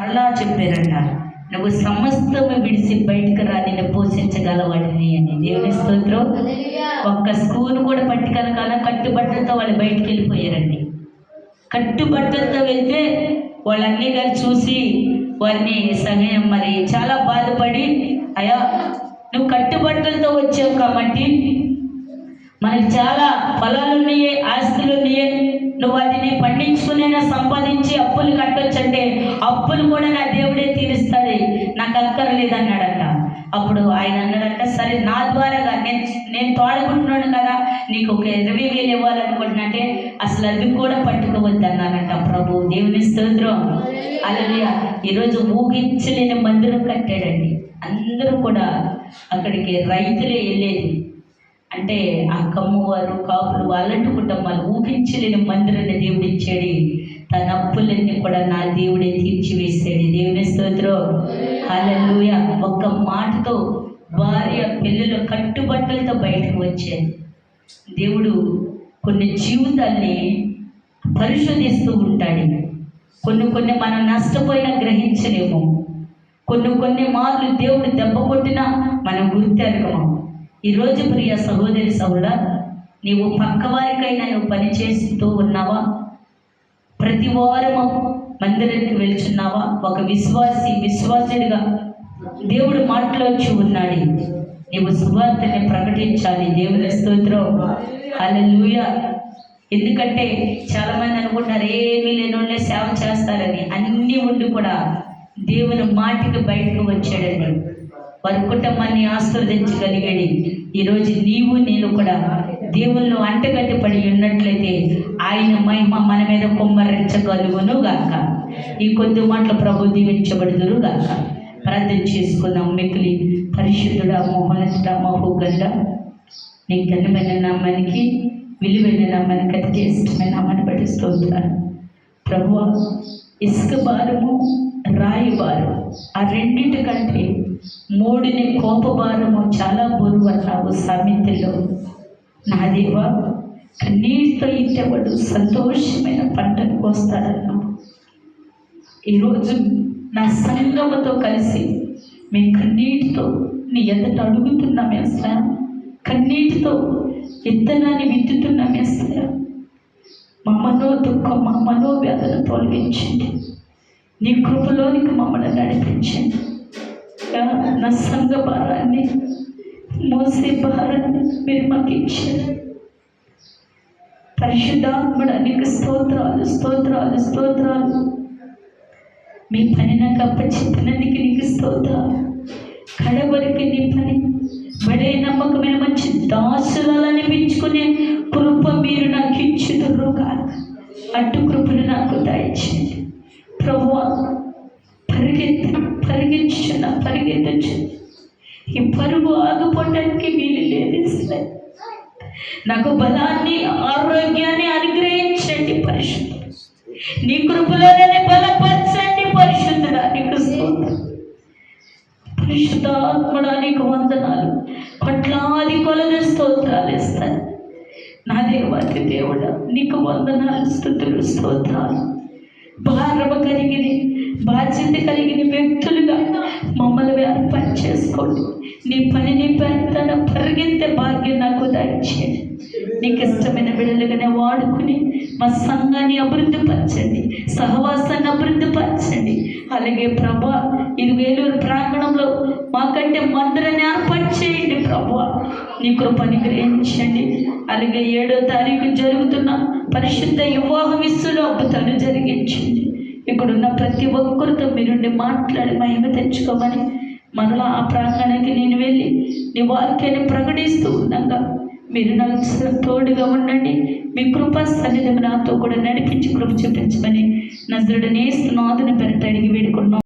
మరలా చెప్పారంట, నువ్వు సమస్తము విడిచి బయటకు రా, నిన్ను పోషించగలవాడిని అని. దేవుని స్తోత్రం. ఒక్క స్కూల్ కూడా పట్టుకెళ్ళకాల కట్టుబట్టలతో వాళ్ళు బయటికి వెళ్ళిపోయారండి. కట్టుబట్టలతో వెళ్తే వాళ్ళ అన్నీ గారు చూసి వారిని మరి చాలా బాధపడి, అయ్యా నువ్వు కట్టుబట్టలతో వచ్చావు కాబట్టి మనకి చాలా పొలాలు ఉన్నాయి, ఆస్తులు ఉన్నాయి, నువ్వు వాటిని పండించుకునైనా సంపాదించి అప్పులు కట్టొచ్చు అంటే అప్పులు కూడా నా దేవుడే తీరుస్తుంది, నాకు అక్కర్లేదన్నాడట. అప్పుడు ఆయన అన్నాడంట, సరే నా ద్వారాగా నేను తోడుకుంటున్నాను కదా, నీకు ఒక 20,000 ఇవ్వాలనుకుంటున్నా అంటే అసలు అది కూడా పట్టుకోవద్దు అన్నారంట ప్రభు. దేవుని స్తోత్రం. హల్లెలూయా. ఈరోజు ఊహించలేని మందిరం కట్టాడండి. అందరూ కూడా అక్కడికి రైతులే వెళ్ళేది. అంటే ఆ కమ్మువారు, కాపులు, వాళ్ళంటి కుటుంబాలు ఊహించలేని మందిరాన్ని దేవుడు ఇచ్చాడు. తన అప్పులన్నీ కూడా నా దేవుడే తీర్చివేశాడు. దేవుని స్తోత్రం. హల్లెలూయా. ఒక్క మాటతో భార్య పిల్లలు కట్టుబట్టలతో బయటకు వచ్చారు. దేవుడు కొన్ని జీవితాల్ని పరిశోధిస్తూ ఉంటాడు. కొన్ని మనం నష్టపోయినా గ్రహించలేము. కొన్ని మార్లు దేవుడు దెబ్బ కొట్టినా మనం గుర్తెరగము. ఈరోజు ప్రియ సహోదరి సహోదరుడా, నీవు పక్కవారికైనా నువ్వు పనిచేస్తూ ఉన్నావా? ప్రతి వారము మందిరానికి వెళ్తున్నావా? ఒక విశ్వాసుడిగా దేవుడు మాటలోచి ఉన్నాడు. నీవు సువార్తని ప్రకటించాలి. దేవుని స్తోత్రం. హల్లెలూయా. ఎందుకంటే చాలామంది అనుకుంటారు ఏమీ లేనోళ్ళే సేవ చేస్తారని. అన్నీ ఉండి కూడా దేవుని మాటికి బయటకు వచ్చాడండి. వారి కుటుంబాన్ని ఆశీర్వదించగలిగాడు. ఈరోజు నీవు నేను కూడా దేవుళ్ళు అంటగట్టి పడి ఉన్నట్లయితే ఆయన మహిమ మన మీద కుమ్మరించగలుగును గాక. ఈ కొద్ది మాటలు ప్రభు దీవించబడుదురు గాక. ప్రార్థన చేసుకుందాం. మిక్కిలి పరిశుద్ధుడా, మహోన్నతుడా, మహోగండ, నీ ఘనమైన నామానికి, విలువైన నామానికి, అతి ఇష్టమైన నామాన్ని బట్టి స్తోత్రాలు ప్రభువా. ఇసుక భారము, రాయి భారం, ఆ రెండింటి కంటే మూడిని కోప భారము చాలా బరువు అన్నావు సామెతలో. నా దేవా, కన్నీటితో ఇచ్చేవాడు సంతోషమైన పంటను కోస్తాడన్నావు. ఈరోజు నా సంగముతో కలిసి మేము కన్నీటితో నీ ఎదుట అడుగుతున్నామేస్తా, కన్నీటితో విత్తనాన్ని విత్తుతున్నామేస్తా. మా మనోదుఃఖం, మా మనోవ్యాధను తొలగించండి. నీ కృపలోనికి మమ్మల్ని నడిపించండి. నా సంఘ భారాన్ని, మోసే భారాన్ని మీరు మాకు ఇచ్చారు. పరిశుద్ధాత్ముడా, నీకు స్తోత్రాలు, స్తోత్రాలు, స్తోత్రాలు. మీ పని నాకు అప్పచెప్పినందుకు నీకు స్తోత్రాలు. కడవరికి నీ పని బడే నమ్మకమైన మంచి దాసులను అనిపించుకునే కృప మీరు నాకు ఇచ్చుదురు కాక. అడ్డు కృపను నాకు దయచేయండి ప్రభువా. పరిగెత్తచ్చు. ఈ పరుగు ఆగిపోవటానికి వీలు లేదు. నాకు బలాన్ని, ఆరోగ్యాన్ని అనుగ్రహించండి పరిశుద్ధ. నీ కృపలోనే బలపరచండి పరిశుద్ధుడా. నీకు స్తోత్రం. పరిశుద్ధాత్ముడా, నీకు వందనాలు. కోట్లాది కొలది స్తోత్రాలు ఇస్తాను. నా దేవాతి దేవుడా, నీకు వందనాలు, స్తుతులు, స్తోత్రాలు. భారము కలిగిన, బాధ్యత కలిగిన వ్యక్తులుగా మమ్మల్ని ఏర్పాటు చేసుకోండి. నీ పనిని పెడతాన పరిగెత్తే భాగ్యం నాకు దయచేయండి. నీకు ఇష్టమైన బిడ్డలుగానే వాడుకుని మా సంఘాన్ని అభివృద్ధిపరచండి, సహవాసాన్ని అభివృద్ధిపరచండి. అలాగే ప్రభా, ఇది వేలూరు ప్రాంగణంలో మాకంటే మందిరాన్ని ఏర్పాటు చేయండి ప్రభా. నీ కృపని గ్రహించండి. అలాగే 7వ తారీఖు జరుగుతున్న పరిశుద్ధ వివాహ విస్సులో అద్భుతాలు జరిగించండి. ఇక్కడున్న ప్రతి ఒక్కరితో మీరుండి మాట్లాడి మహిమ తెచ్చుకోమని, మరలా ఆ ప్రాంగణానికి నేను వెళ్ళి నీ వాక్యాన్ని ప్రకటిస్తూ ఉండగా మీరు నాకు తోడుగా ఉండండి. మీ కృపా సన్నిధి నాతో కూడా నడిపించి కృప చూపించమని నజరుడనే యేసు నామమున పేరిట అడిగి వేడుకున్నాం.